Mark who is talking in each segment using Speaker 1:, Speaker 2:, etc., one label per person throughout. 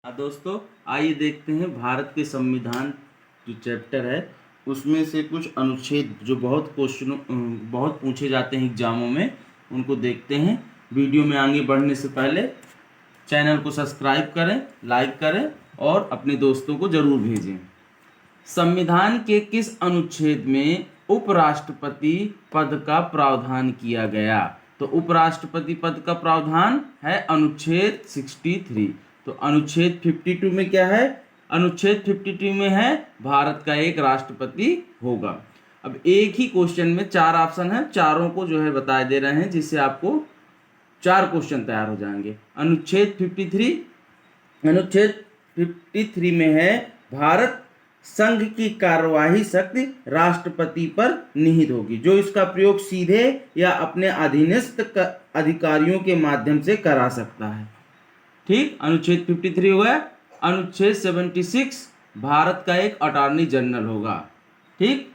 Speaker 1: हाँ दोस्तों, आइए देखते हैं भारत के संविधान जो चैप्टर है उसमें से कुछ अनुच्छेद जो बहुत पूछे जाते हैं एग्जामों में, उनको देखते हैं। वीडियो में आगे बढ़ने से पहले चैनल को सब्सक्राइब करें, लाइक करें और अपने दोस्तों को जरूर भेजें। संविधान के किस अनुच्छेद में उपराष्ट्रपति पद का प्रावधान किया गया? तो उपराष्ट्रपति पद का प्रावधान है अनुच्छेद 63। तो अनुच्छेद 52 में क्या है? अनुच्छेद 52 में है भारत का एक राष्ट्रपति होगा। अब एक ही क्वेश्चन में 4 ऑप्शन है, चारों को जो है बताए दे रहे हैं, जिससे आपको 4 क्वेश्चन तैयार हो जाएंगे। अनुच्छेद 53 में है भारत संघ की कार्यवाही शक्ति राष्ट्रपति पर निहित होगी, जो इसका प्रयोग सीधे या अपने अधीनस्थ अधिकारियों के माध्यम से करा सकता है। ठीक, अनुच्छेद 53 हो गया। अनुच्छेद 76 भारत का एक अटॉर्नी जनरल होगा। ठीक,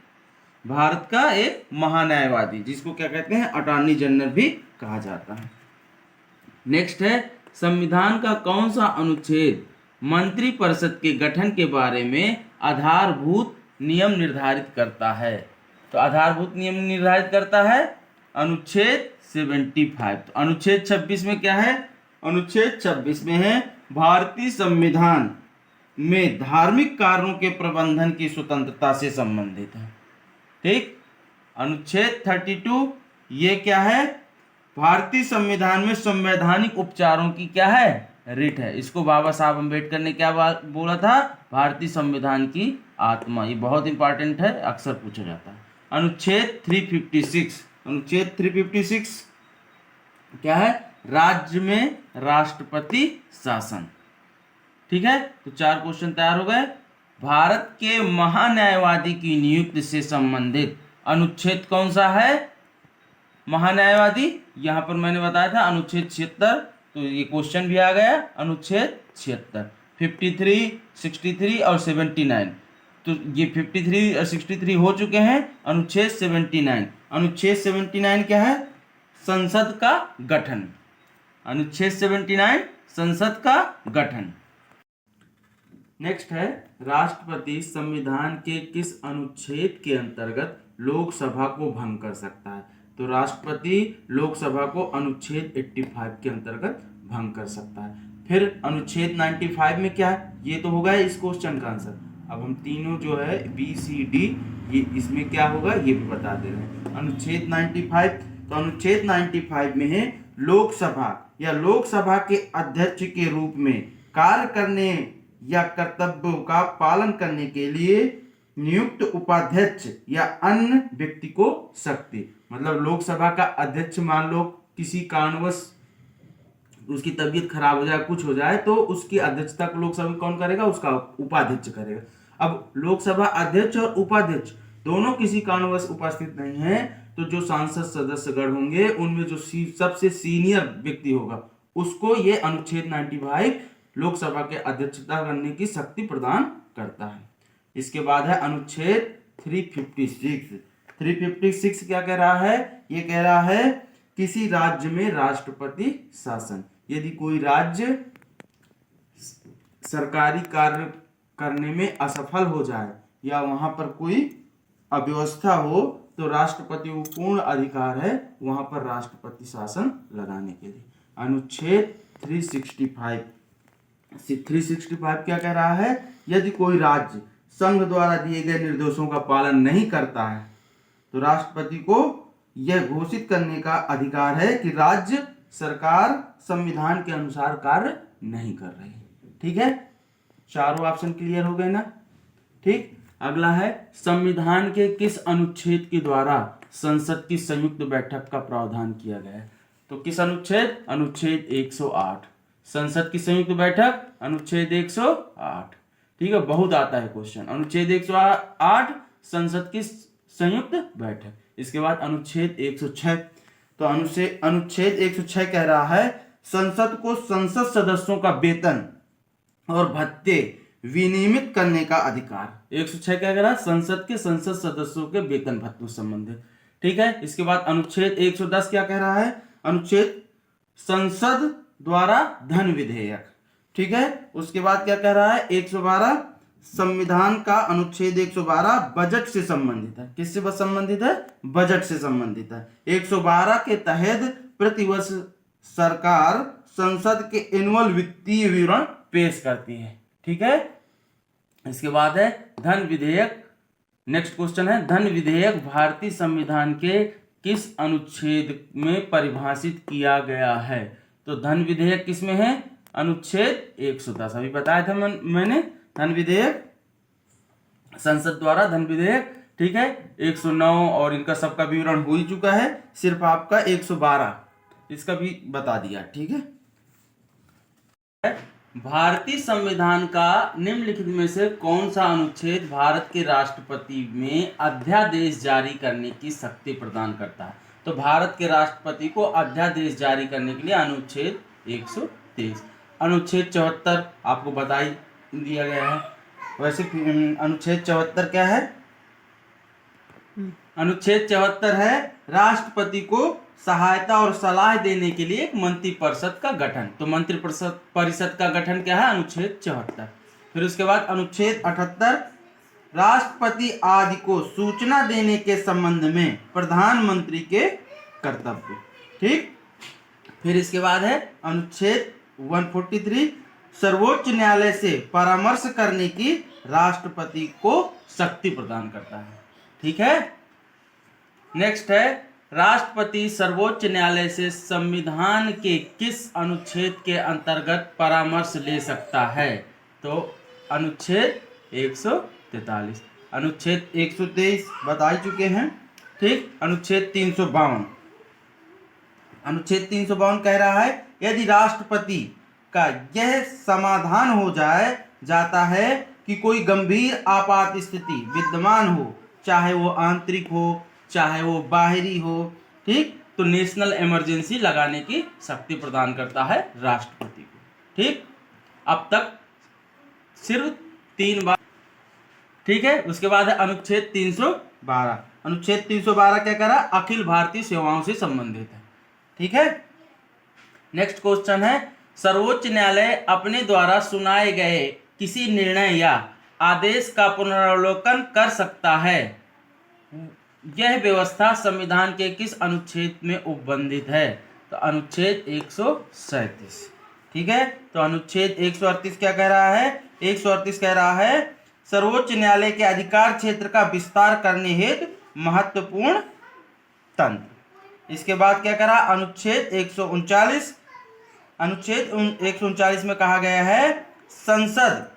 Speaker 1: भारत का एक महान्यायवादी, जिसको क्या कहते हैं? अटॉर्नी जनरल भी कहा जाता है। नेक्स्ट है, संविधान का कौन सा अनुच्छेद मंत्रिपरिषद के गठन के बारे में आधारभूत नियम निर्धारित करता है? तो आधारभूत नियम निर्धारित करता है अनुच्छेद 75। तो अनुच्छेद 26 में क्या है? अनुच्छेद 26 में है भारतीय संविधान में धार्मिक कार्यों के प्रबंधन की स्वतंत्रता से संबंधित है। ठीक, अनुच्छेद 32 ये क्या है? भारतीय संविधान में संवैधानिक उपचारों की क्या है? रिट है। इसको बाबा साहब अम्बेडकर ने क्या बोला था? भारतीय संविधान की आत्मा। ये बहुत इंपॉर्टेंट है, अक्सर पूछा जाता है। अनुच्छेद 356, अनुच्छेद 356 क्या है? राज्य में राष्ट्रपति शासन। ठीक है, तो 4 क्वेश्चन तैयार हो गए। भारत के महान्यायवादी की नियुक्ति से संबंधित अनुच्छेद कौन सा है? महान्यायवादी यहां पर मैंने बताया था अनुच्छेद 76, तो ये क्वेश्चन भी आ गया। अनुच्छेद 76, 53, 63 और 79। तो ये 53 और 63 हो चुके हैं। अनुच्छेद 79, अनुच्छेद 79 क्या है? संसद का गठन। अनुच्छेद 79 संसद का गठन। नेक्स्ट है, राष्ट्रपति संविधान के किस अनुच्छेद के अंतर्गत लोकसभा को भंग कर सकता है? तो राष्ट्रपति लोकसभा को अनुच्छेद 85 के अंतर्गत भंग कर सकता है। फिर अनुच्छेद 95 में क्या है? ये तो होगा इस क्वेश्चन का आंसर। अब हम तीनों जो है BCD, ये इसमें क्या होगा ये भी बता दे रहे हैं। अनुच्छेद 95, तो अनुच्छेद 95 में है लोकसभा या लोकसभा के अध्यक्ष के रूप में कार्य करने या कर्तव्यों का पालन करने के लिए नियुक्त उपाध्यक्ष या अन्य व्यक्ति को शक्ति। मतलब लोकसभा का अध्यक्ष मान लो किसी कारणवश उसकी तबीयत खराब हो जाए, कुछ हो जाए, तो उसकी अध्यक्षता को लोकसभा कौन करेगा? उसका उपाध्यक्ष करेगा। अब लोकसभा अध्यक्ष और उपाध्यक्ष दोनों किसी कारणवश उपस्थित नहीं है, तो जो सांसद सदस्यगण होंगे उनमें जो सबसे सीनियर व्यक्ति होगा उसको ये अनुच्छेद 95 लोकसभा के अध्यक्षता करने की शक्ति प्रदान करता है। इसके बाद है अनुच्छेद 356। 356 क्या कह रहा है? ये कह रहा है किसी राज्य में राष्ट्रपति शासन। यदि कोई राज्य सरकारी कार्य करने में असफल हो जाए या वहां पर कोई अव्यवस्था हो, तो राष्ट्रपति को पूर्ण अधिकार है वहां पर राष्ट्रपति शासन लगाने के लिए। अनुच्छेद 365 क्या कह रहा है? यदि कोई राज्य संघ द्वारा दिए गए निर्देशों का पालन नहीं करता है, तो राष्ट्रपति को यह घोषित करने का अधिकार है कि राज्य सरकार संविधान के अनुसार कार्य नहीं कर रही। ठीक है, चारों ऑप्शन क्लियर हो गए ना? ठीक, अगला है, संविधान के किस अनुच्छेद के द्वारा संसद की संयुक्त बैठक का प्रावधान किया गया है? तो किस अनुच्छेद? अनुच्छेद 108। संसद की संयुक्त बैठक अनुच्छेद 108। ठीक है, बहुत आता है क्वेश्चन। अनुच्छेद 108 संसद की संयुक्त बैठक। इसके बाद अनुच्छेद 106, तो अनुच्छेद 106 कह रहा है संसद को संसद सदस्यों का वेतन और भत्ते विनियमित करने का अधिकार। 106 क्या कह रहा है? संसद सदस्यों के वेतन भत्तों से संबंधित। ठीक है, इसके बाद अनुच्छेद 110 क्या कह रहा है? अनुच्छेद संसद द्वारा धन विधेयक। ठीक है। उसके बाद क्या कह रहा है 112 संविधान का अनुच्छेद 112 बजट से संबंधित है। किससे संबंधित है? बजट से संबंधित है। 112 के तहत प्रतिवर्ष सरकार संसद के एनुअल वित्तीय विवरण पेश करती है। ठीक है। इसके बाद है धन विधेयक। नेक्स्ट क्वेश्चन है धन विधेयक भारतीय संविधान के किस अनुच्छेद में परिभाषित किया गया है? तो धन विधेयक किस में है? अनुच्छेद 110। अभी बताया था मैंने धन विधेयक, संसद द्वारा धन विधेयक। ठीक है। 109 और इनका सबका विवरण हो ही चुका है। सिर्फ आपका 112 इसका भी बता दिया। ठीक है। भारतीय संविधान का निम्नलिखित में से कौन सा अनुच्छेद भारत के राष्ट्रपति में अध्यादेश जारी करने की शक्ति प्रदान करता है? तो भारत के राष्ट्रपति को अध्यादेश जारी करने के लिए अनुच्छेद 123। अनुच्छेद 74 आपको बता ही दिया गया है। वैसे अनुच्छेद 74 क्या है? अनुच्छेद 74 है राष्ट्रपति को सहायता और सलाह देने के लिए एक मंत्रिपरिषद का गठन। तो मंत्रिपरिषद का गठन क्या है? अनुच्छेद 74। फिर उसके बाद अनुच्छेद 78 राष्ट्रपति आदि को सूचना देने के संबंध में प्रधानमंत्री के कर्तव्य। ठीक। फिर इसके बाद है अनुच्छेद 143 सर्वोच्च न्यायालय से परामर्श करने की राष्ट्रपति को शक्ति प्रदान करता है। ठीक है। नेक्स्ट है राष्ट्रपति सर्वोच्च न्यायालय से संविधान के किस अनुच्छेद के अंतर्गत परामर्श ले सकता है? तो अनुच्छेद 143। अनुच्छेद 123 बता चुके हैं। ठीक। अनुच्छेद 352। अनुच्छेद 352 कह रहा है यदि राष्ट्रपति का यह समाधान हो जाता है कि कोई गंभीर आपात स्थिति विद्यमान हो, चाहे वो आंतरिक हो चाहे वो बाहरी हो, ठीक, तो नेशनल इमरजेंसी लगाने की शक्ति प्रदान करता है राष्ट्रपति को। ठीक। अब तक सिर्फ 3 बार। ठीक है। उसके बाद है अनुच्छेद 312। अनुच्छेद 312 क्या करा? अखिल भारतीय सेवाओं से संबंधित है। ठीक है। नेक्स्ट क्वेश्चन है सर्वोच्च न्यायालय अपने द्वारा सुनाए गए किसी निर्णय या आदेश का पुनरावलोकन कर सकता है। यह व्यवस्था संविधान के किस अनुच्छेद में उपबंधित है? तो अनुच्छेद 137। ठीक है। तो अनुच्छेद 138 क्या कह रहा है? 138 कह रहा है सर्वोच्च न्यायालय के अधिकार क्षेत्र का विस्तार करने हेतु महत्वपूर्ण तंत्र। इसके बाद क्या करा? अनुच्छेद 139। अनुच्छेद 139 में कहा गया है संसद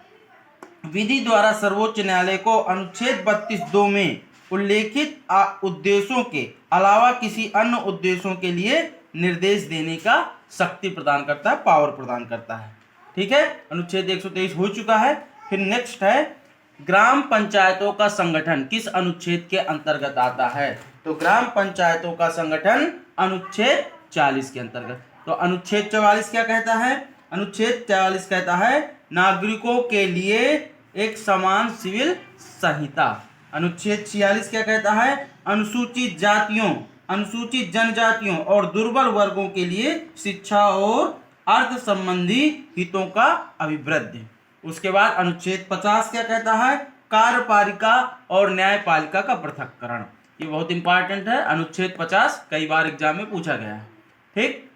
Speaker 1: विधि द्वारा सर्वोच्च न्यायालय को अनुच्छेद 32(2) में उल्लेखित उद्देश्यों के अलावा किसी अन्य उद्देश्यों के लिए निर्देश देने का शक्ति प्रदान करता है, पावर प्रदान करता है। ठीक है। अनुच्छेद 123 हो चुका है। फिर नेक्स्ट है ग्राम पंचायतों का संगठन किस अनुच्छेद के अंतर्गत आता है? तो ग्राम पंचायतों का संगठन अनुच्छेद 40 के अंतर्गत। तो अनुच्छेद 44 क्या कहता है? अनुच्छेद 44 कहता है नागरिकों के लिए एक समान सिविल संहिता। अनुच्छेद 46 क्या कहता है? अनुसूचित जातियों, अनुसूचित जनजातियों और दुर्बल वर्गों के लिए शिक्षा और अर्थ संबंधी हितों का अभिवृद्धि। उसके बाद अनुच्छेद 50 क्या कहता है? कार्यपालिका और न्यायपालिका का पृथक्करण। ये बहुत इंपॉर्टेंट है। अनुच्छेद 50 कई बार एग्जाम में पूछा गया है। ठीक।